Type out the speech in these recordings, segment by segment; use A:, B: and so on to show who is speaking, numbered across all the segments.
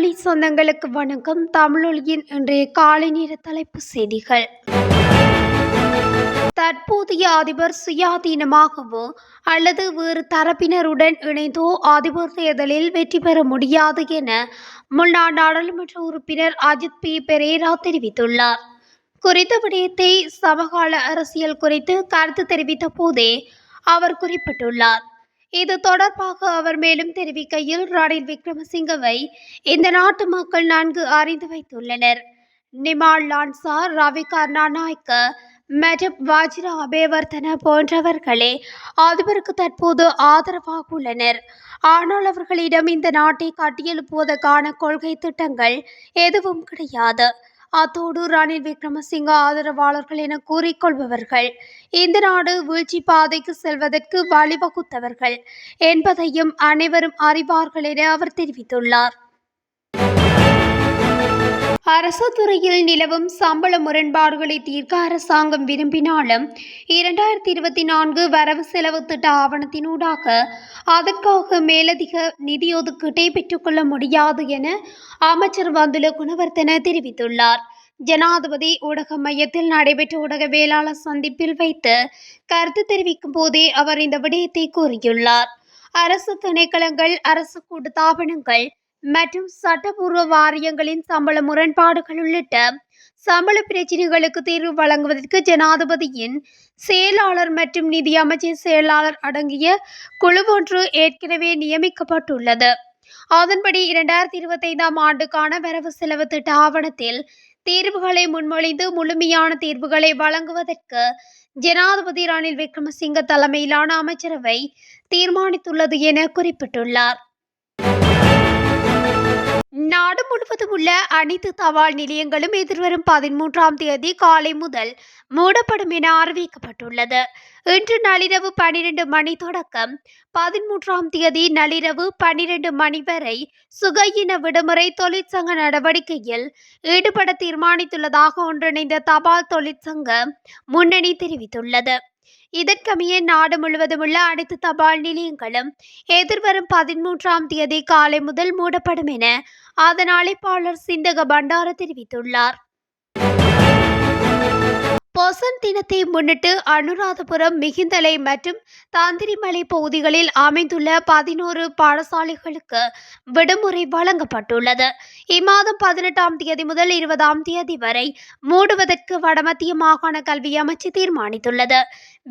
A: தமிழொலி சொந்தங்களுக்கு வணக்கம். தமிழொலியின் இன்றைய காலை நேர தலைப்புச் செய்திகள். தற்போதைய அதிபர் சுயாதீனமாகவோ அல்லது வேறு தரப்பினருடன் இணைந்தோ அதிபர் தேர்தலில் வெற்றி பெற முடியாது என முன்னாள் நாடாளுமன்ற உறுப்பினர் அஜித் பி பெரேரா தெரிவித்துள்ளார். குறித்த விடயத்தை சமகால அரசியல் குறித்து கருத்து தெரிவித்த போதே அவர் குறிப்பிட்டுள்ளார். இது தொடர்பாக அவர் மேலும் தெரிவிக்கையில், ரணில் விக்ரமசிங்கவை இந்த நாட்டு மக்கள் நன்கு அறிந்து வைத்துள்ளனர். நிமால் லான்சா, ரவி கருணாநாயக்க மற்றும் வஜிர அபேவர்தன போன்றவர்களே அதிபருக்கு தற்போது ஆதரவாக உள்ளனர். ஆனால் அவர்களிடம் இந்த நாட்டை கட்டியெழுப்புவதற்கான கொள்கை திட்டங்கள் எதுவும் கிடையாது. அத்தோடு ரணில் விக்ரமசிங்க ஆதரவாளர்கள் என கூறிக்கொள்பவர்கள் இந்த நாடு வீழ்ச்சி பாதைக்கு செல்வதற்கு வழிவகுத்தவர்கள் என்பதையும் அனைவரும் அறிவார்கள் என அவர் தெரிவித்துள்ளார். அரசு துறையில் நிலவும் சம்பள முரண்பாடுகளை தீர்க்க அரசாங்கம் விரும்பினாலும் 2024 வரவு செலவு திட்ட ஆவணத்தினூடாக அதற்காக மேலதிக நிதி ஒதுக்கீட்டை பெற்றுக்கொள்ள முடியாது என அமைச்சர் பந்துல குணவர்தன தெரிவித்துள்ளார். ஜனாதிபதி ஊடக மையத்தில் நடைபெற்ற ஊடகவியலாளர் சந்திப்பில் வைத்து கருத்து தெரிவிக்கும் போதே அவர் இந்த விடயத்தை கூறியுள்ளார். அரசு திணைக்களங்கள், அரசு கூட்டுத்தாபனங்கள் மற்றும் சட்டப்பூர்வ வாரியங்களின் சம்பள முரண்பாடுகள் உள்ளிட்ட சம்பள பிரச்சினைகளுக்கு தீர்வு வழங்குவதற்கு ஜனாதிபதியின் செயலாளர் மற்றும் நிதி அமைச்சின் செயலாளர் அடங்கிய குழு ஒன்று ஏற்கனவே நியமிக்கப்பட்டுள்ளது. அதன்படி 2025 ஆண்டுக்கான வரவு செலவு திட்ட ஆவணத்தில் தீர்வுகளை முன்மொழிந்து முழுமையான தீர்வுகளை வழங்குவதற்கு ஜனாதிபதி ரணில் விக்ரமசிங்க தலைமையிலான அமைச்சரவை தீர்மானித்துள்ளது என குறிப்பிட்டுள்ளார். நாடு முழுவதும் உள்ள அனைத்து தபால் நிலையங்களும் எதிர்வரும் 13ஆம் தேதி காலை முதல் மூடப்படும் என அறிவிக்கப்பட்டுள்ளது. இன்று நள்ளிரவு 12 மணி தொடக்கம் 13ஆம் தேதி நள்ளிரவு 12 மணி வரை சுகையின விடுமுறை தொழிற்சங்க நடவடிக்கையில் ஈடுபட தீர்மானித்துள்ளதாக ஒன்றிணைந்த தபால் தொழிற்சங்க முன்னணி தெரிவித்துள்ளது. இதற்கமைய நாடு முழுவதும் உள்ள அனைத்து தபால் நிலையங்களும் எதிர்வரும் 13ஆம் தேதி காலை முதல் மூடப்படும் என அதன் அழைப்பாளர் சிந்தக பண்டார தெரிவித்துள்ளார். பொசன் தினத்தை முன்னிட்டு அனுராதபுரம், மிகிந்தலை மற்றும் தாந்திரிமலை பகுதிகளில் அமைந்துள்ள 11 பாடசாலைகளுக்கு விடுமுறை வழங்கப்பட்டுள்ளது. இம்மாதம் 18ஆம் தேதி முதல் 20ஆம் தேதி வரை மூடுவதற்கு வடமத்திய மாகாண கல்வி அமைச்சு தீர்மானித்துள்ளது.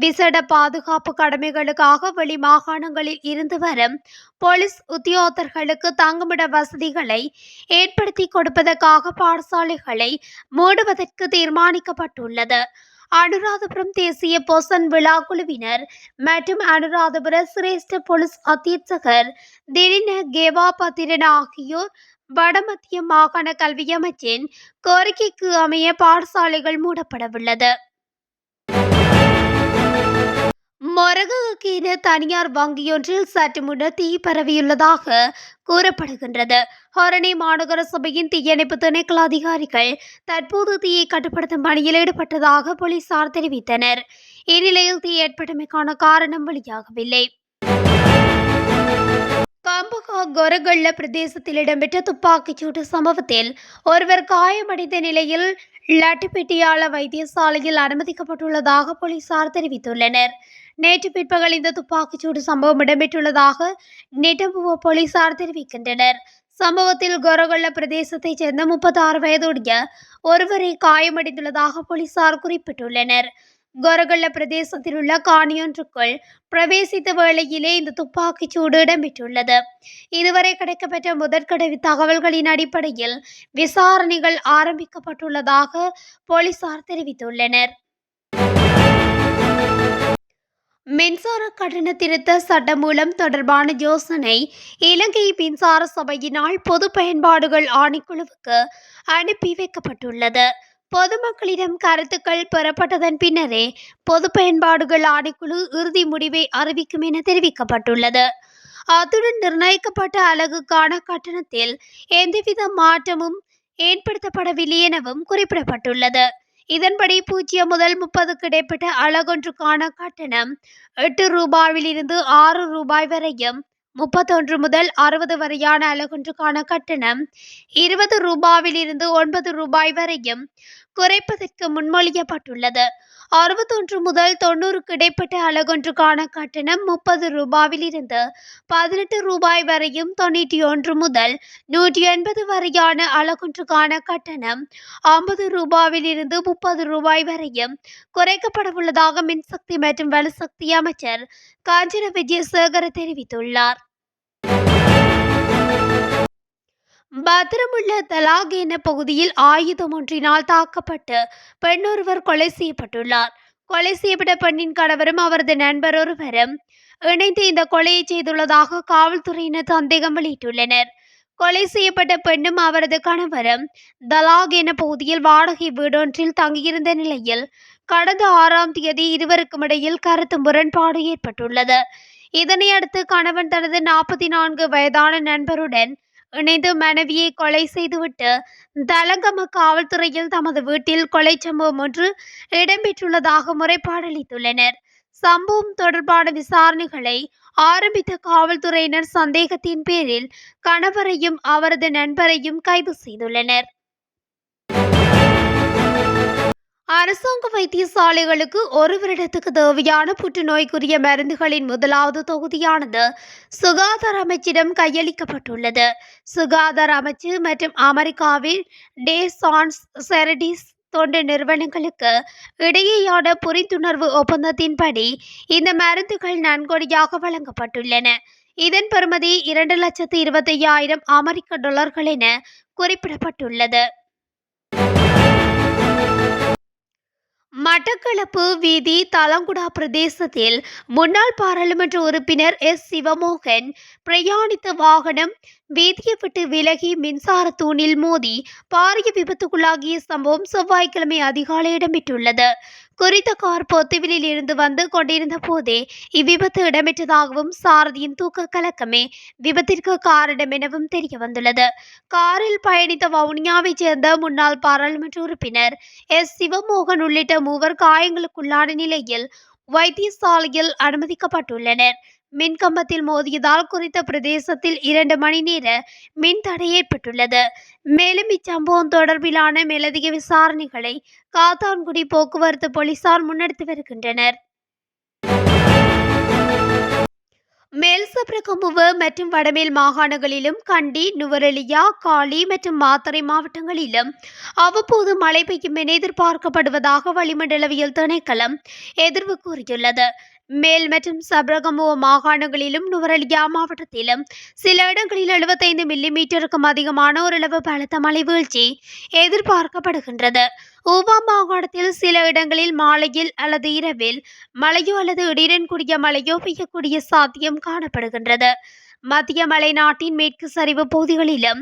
A: விசேட பாதுகாப்பு கடமைகளுக்காக வெளி மாகாணங்களில் இருந்து வரும் போலீஸ் உத்தியோகத்தர்களுக்கு தங்குமிட வசதிகளை ஏற்படுத்தி கொடுப்பதற்காக பாடசாலைகளை மூடுவதற்கு தீர்மானிக்கப்பட்டுள்ளது. அனுராதபுரம் தேசிய பொசன் விழா குழுவினர் மற்றும் அனுராதபுர சிரேஷ்ட போலீஸ் அத்தியட்சகர் திலின கேவாபத்திரன் ஆகியோர் வடமத்திய மாகாண கல்வி அமைச்சின் கோரிக்கைக்கு அமைய பாடசாலைகள் மூடப்படவுள்ளது. மொரகுக்கு என தனியார் வங்கியொன்றில் சற்று முன்னர் தீ பரவியுள்ளதாக கூறப்படுகின்றது. ஹொரணை மாநகர சபையின் தீயணைப்பு திணைக்கள அதிகாரிகள் தற்போது தீயை கட்டுப்படுத்தும் பணியில் ஈடுபட்டதாக போலீசார் தெரிவித்தனர். இந்நிலையில் தீ ஏற்பட்டமைக்கான காரணம் வெளியாகவில்லை. கம்பகா கொரகள்ள பிரதேசத்தில் இடம்பெற்ற துப்பாக்கிச்சூட்டு சம்பவத்தில் ஒருவர் காயமடைந்த நிலையில் லட்டுப்பெட்டியாள வைத்தியசாலையில் அனுமதிக்கப்பட்டுள்ளதாக போலீசார் தெரிவித்துள்ளனர். நேற்று பிற்பகல் இந்த துப்பாக்கிச்சூடு சம்பவம் இடம்பெற்றுள்ளதாக நெட்டம்புவ போலீசார் தெரிவிக்கின்றனர். சம்பவத்தில் கொரகொள்ள பிரதேசத்தைச் சேர்ந்த 36 வயதுடைய ஒருவரை காயமடைந்துள்ளதாக போலீசார் குறிப்பிட்டுள்ளனர். கொரகொள்ள பிரதேசத்தில் உள்ள காணியொன்றுக்குள் பிரவேசித்த வேளையிலே இந்த துப்பாக்கிச்சூடு இடம்பெற்றுள்ளது. இதுவரை கிடைக்கப்பெற்ற முதற்கட்ட தகவல்களின் அடிப்படையில் விசாரணைகள் ஆரம்பிக்கப்பட்டுள்ளதாக போலீசார் தெரிவித்துள்ளனர். மின்சார கட்டண திருத்த சட்டமூலம் தொடர்பான யோசனை இலங்கை மின்சார சபையினால் பொது பயன்பாடுகள் ஆணைக்குழுவுக்கு அனுப்பி வைக்கப்பட்டுள்ளது. பொதுமக்களிடம் கருத்துக்கள் பெறப்பட்டதன் பின்னரே பொது பயன்பாடுகள் ஆணைக்குழு இறுதி முடிவை அறிவிக்கும் என தெரிவிக்கப்பட்டுள்ளது. அத்துடன் நிர்ணயிக்கப்பட்ட அலகுக்கான கட்டணத்தில் எந்தவித மாற்றமும் ஏற்படுத்தப்படவில்லை எனவும் குறிப்பிடப்பட்டுள்ளது. இதன்படி 0 முதல் 30க்கு இடைப்பட்ட அலகொன்றுக்கான கட்டணம் 8 ரூபாயிலிருந்து 6 ரூபாய் வரையும், 31 முதல் 60 வரையான அலகொன்றுக்கான கட்டணம் 20 ரூபாவிலிருந்து 9 ரூபாய் வரையும் குறைப்பதற்கு முன்மொழியப்பட்டுள்ளது. 61 முதல் 90க்கு இடைப்பட்ட அலகொன்றுக்கான கட்டணம் 30 ரூபாவிலிருந்து 18 ரூபாய் வரையும், 91 முதல் 180 வரையான அலகொன்றுக்கான கட்டணம் 50 ரூபாவிலிருந்து 30 ரூபாய் வரையும் குறைக்கப்படவுள்ளதாக மின்சக்தி மற்றும் வலுசக்தி அமைச்சர் காஞ்சன விஜயசேகர தெரிவித்துள்ளார். பத்திரமுள்ள தலாகேன பகுதியில் ஆயுதம் ஒன்றினால் தாக்கப்பட்டு பெண்ணொருவர் கொலை செய்யப்பட்டுள்ளார். கொலை செய்யப்பட்ட பெண்ணின் கணவரும் அவரது நண்பர் ஒருவரும் இணைந்து இந்த கொலையை செய்துள்ளதாக காவல்துறையினர் சந்தேகம் வெளியிட்டுள்ளனர். கொலை செய்யப்பட்ட பெண்ணும் அவரது கணவரும் தலாகேன பகுதியில் வாடகை வீடொன்றில் தங்கியிருந்த நிலையில் கடந்த 6ஆம் தேதி இருவருக்கும் இடையில் கருத்து முரண்பாடு ஏற்பட்டுள்ளது. இதனையடுத்து கணவன் தனது 44 வயதான நண்பருடன் இணைந்து மனைவியை கொலை செய்துவிட்டு தலங்கம காவல்துறையில் தமது வீட்டில் கொலை சம்பவம் ஒன்று இடம்பெற்றுள்ளதாக முறைப்பாடு அளித்துள்ளனர். சம்பவம் தொடர்பான விசாரணைகளை ஆரம்பித்த காவல்துறையினர் சந்தேகத்தின் பேரில் கணவரையும் அவரது நண்பரையும் கைது செய்துள்ளனர். அரசாங்க வைத்தியசாலைகளுக்கு ஒரு வருடத்துக்கு தேவையான புற்றுநோய்க்குரிய மருந்துகளின் முதலாவது தொகுதியானது சுகாதார அமைச்சிடம் கையளிக்கப்பட்டுள்ளது. சுகாதார அமைச்சு மற்றும் அமெரிக்காவில் டே சான்ஸ் செரடிஸ் தொண்டு நிறுவனங்களுக்கு இடையேயான புரிந்துணர்வு ஒப்பந்தத்தின்படி இந்த மருந்துகள் நன்கொடையாக வழங்கப்பட்டுள்ளன. இதன் பெறுமதி 2,25,000 அமெரிக்க டாலர்கள் என குறிப்பிடப்பட்டுள்ளது. மட்டக்களப்பு வீதி தலங்குடா பிரதேசத்தில் முன்னாள் பாராளுமன்ற உறுப்பினர் எஸ். சிவமோகன் பிரயாணித்த வாகனம் வீதியை விட்டு விலகி மின்சார தூணில் மோதி பாரிய விபத்துக்குள்ளாகிய சம்பவம் செவ்வாய்க்கிழமை அதிகாலை இடம்பெற்றுள்ளது. குறித்த கார் பொத்துவிலில் இருந்து வந்து கொண்டிருந்த போதே இவ்விபத்து இடம்பெற்றதாகவும் சாரதியின் தூக்க கலக்கமே விபத்திற்கு காரணம் எனவும் தெரிய வந்துள்ளது. காரில் பயணித்த வவுனியாவைச் சேர்ந்த முன்னாள் பாராளுமன்ற உறுப்பினர் எஸ். சிவமோகன் உள்ளிட்ட 3 காயங்களுக்குள்ளான நிலையில் வைத்தியசாலையில் அனுமதிக்கப்பட்டுள்ளனர். மின்கம்பத்தில் மோதியதால் குறித்த பிரதேசத்தில் 2 மணி நேர மின் தடை ஏற்பட்டுள்ளது. மேலும் இச்சம்பவம் தொடர்பிலான மேலதிக விசாரணைகளை காத்தான்குடி போக்குவரத்து போலீசார் முன்னெடுத்து வருகின்றனர். மேல் சப்ரகமுவ மற்றும் வடமேல் மாகாணங்களிலும் கண்டி, நுவரெலியா, காலி மற்றும் மாத்தறை மாவட்டங்களிலும் அவ்வப்போது மழை பெய்யும் என எதிர்பார்க்கப்படுவதாக வளிமண்டலவியல் திணைக்களம் எதிர்வு கூறியுள்ளது. மேல் மற்றும் சப்ரகமுவ மாகாணங்களிலும் நுவரெலியா மாவட்டத்திலும் சில இடங்களில் 75 மில்லிமீட்டருக்கும் அதிகமான ஓரளவு பலத்த மழை வீழ்ச்சி எதிர்பார்க்கப்படுகின்றது. ஊவா மாகாணத்தில் சில இடங்களில் மாலையில் அல்லது இரவில் மழையோ அல்லது இடியுடன் கூடிய மழையோ பெய்யக்கூடிய சாத்தியம் காணப்படுகின்றது. மத்திய மலை நாட்டின் மேற்கு சரிவு பகுதிகளிலும்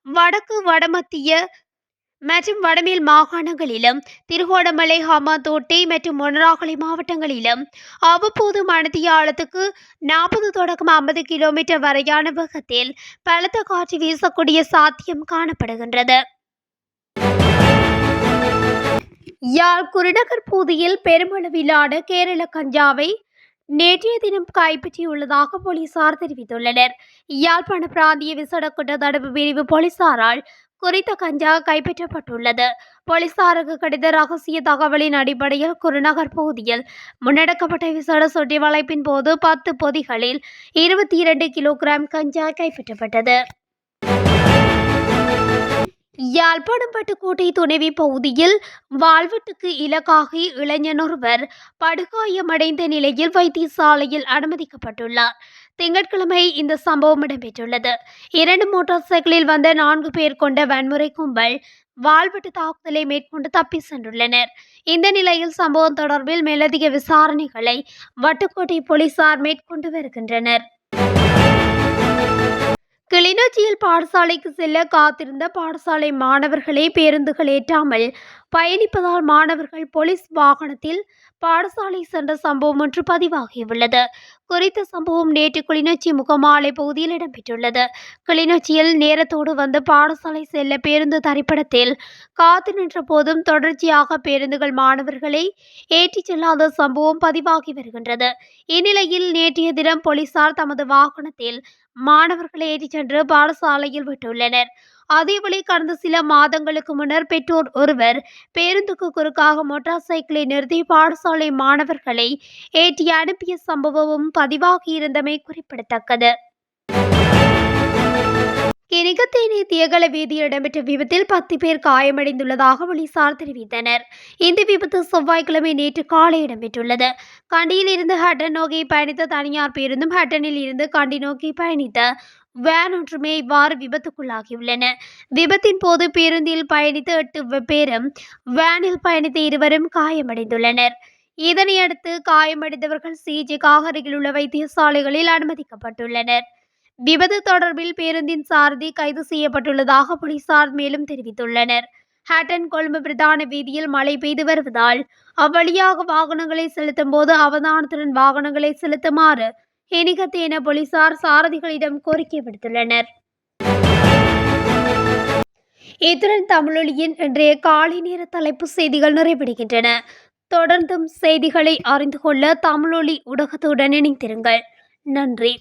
A: வடக்கு வடமத்திய மற்றும் வடமேல் மாகாணங்களிலும் திருகோணமலை, ஹம்பாந்தோட்டை மற்றும் மொனராகலை மாவட்டங்களிலும் அவ்வப்போது மணித்தியாலத்துக்கு 40 தொடக்கம் 50 கிலோமீட்டர் வரையான வேகத்தில் பலத்த காற்று வீசக்கூடிய சாத்தியம் காணப்படுகின்றது. யாழ் குருநகர் பகுதியில் பெருமளவிலான கேரள கஞ்சாவை நேற்றைய தினம் கைப்பற்றியுள்ளதாக போலீசார் தெரிவித்துள்ளனர். யாழ்ப்பாண பிராந்திய விசேட குற்ற தடுப்பு பிரிவு போலீசாரால் குறித்த கஞ்சா கைப்பற்றப்பட்டுள்ளது. போலீசாருக்கு கிடைத்த ரகசிய தகவலின் அடிப்படையில் குருநகர் பகுதியில் முன்னெடுக்கப்பட்ட விசேட சுற்றி வளைப்பின் போது 10 பொதிகளில் 22 கிலோகிராம் கஞ்சா கைப்பற்றப்பட்டது. யாழ்ப்பாணம் பட்டுக்கோட்டை துணைவி பகுதியில் வாழ்வீட்டுக்கு இலக்காகி இளைஞன் ஒருவர் படுகாயமடைந்த நிலையில் வைத்தியசாலையில் அனுமதிக்கப்பட்டுள்ளார். திங்கட்கிழமை இந்த சம்பவம் இடம்பெற்றுள்ளது. 2 மோட்டார் சைக்கிளில் வந்த 4 பேர் கொண்ட வன்முறை கும்பல் வாழ்வெட்டு தாக்குதலை மேற்கொண்டு தப்பி சென்றுள்ளனர். இந்த நிலையில் சம்பவம் தொடர்பில் மேலதிக விசாரணைகளை வட்டுக்கோட்டை போலீசார் மேற்கொண்டு வருகின்றனர். கிளிநொச்சியில் பாடசாலைக்கு செல்ல காத்திருந்த பாடசாலை மாணவர்களை பேருந்துகள் ஏற்றாமல் பயணிப்பதால் மாணவர்கள் போலீஸ் வாகனத்தில் பாடசாலை சென்ற சம்பவம் ஒன்று பதிவாகியுள்ளது. குறித்த சம்பவம் நேற்று கிளிநொச்சி முகமாலை பகுதியில் இடம்பெற்றுள்ளது. கிளிநொச்சியில் நேரத்தோடு வந்து பாடசாலை செல்ல பேருந்து தரிப்பிடத்தில் காத்து நின்ற போதும் தொடர்ச்சியாக பேருந்துகள் மாணவர்களை ஏற்றிச் செல்லாத சம்பவம் பதிவாகி வருகின்றது. இந்நிலையில் நேற்றைய தினம் போலீசார் தமது வாகனத்தில் மாணவர்களை ஏற்றிச் சென்று பாடசாலையில் விட்டுள்ளனர். அதேவேளை கடந்த சில மாதங்களுக்கு முன்னர் பெற்றோர் ஒருவர் பேருந்துக்கு குறுக்காக மோட்டார் சைக்கிளை நிறுத்தி பாடசாலை மாணவர்களை ஏற்றி அனுப்பிய சம்பவமும் பதிவாகியிருந்தமை குறிப்பிடத்தக்கது. கினிகத்தேனி தியகல வீதியில் இடம்பெற்ற விபத்தில் 10 பேர் காயமடைந்துள்ளதாக போலீசார் தெரிவித்தனர். இந்த விபத்து செவ்வாய்க்கிழமை நேற்று காலை இடம்பெற்றுள்ளது. கண்டியில் இருந்து ஹட்டன் நோக்கி பயணித்த தனியார் பேருந்தும் ஹட்டனில் இருந்து கண்டி நோக்கி பயணித்த வேன் ஒன்றுமே இவ்வாறு விபத்துக்குள்ளாகியுள்ளன. விபத்தின் போது பேருந்தில் பயணித்த 8 பேரும் வேனில் பயணித்த 2 காயமடைந்துள்ளனர். இதனையடுத்து காயமடைந்தவர்கள் சிகிச்சைக்காக அருகிலுள்ள வைத்தியசாலைகளில் அனுமதிக்கப்பட்டுள்ளனர். விபத்து தொடர்பில் பேருந்தின் சாரதி கைது செய்யப்பட்டுள்ளதாக போலீசார் மேலும் தெரிவித்துள்ளனர். ஹட்டன் கொழும்பு பிரதான வீதியில் மழை பெய்து வருவதால் அவ்வழியாக வாகனங்களை செலுத்தும் போது அவதானத்துடன் வாகனங்களை செலுத்துமாறு கினிகத்தேன போலீசார் சாரதிகளிடம் கோரிக்கை விடுத்துள்ளனர். இத்துடன் தமிழொலியின் இன்றைய காலை நேர தலைப்பு செய்திகள் நிறைவடைகின்றன. தொடர்ந்தும் செய்திகளை அறிந்து கொள்ள தமிழொலி ஊடகத்துடன் இணைந்திருங்கள். நன்றி.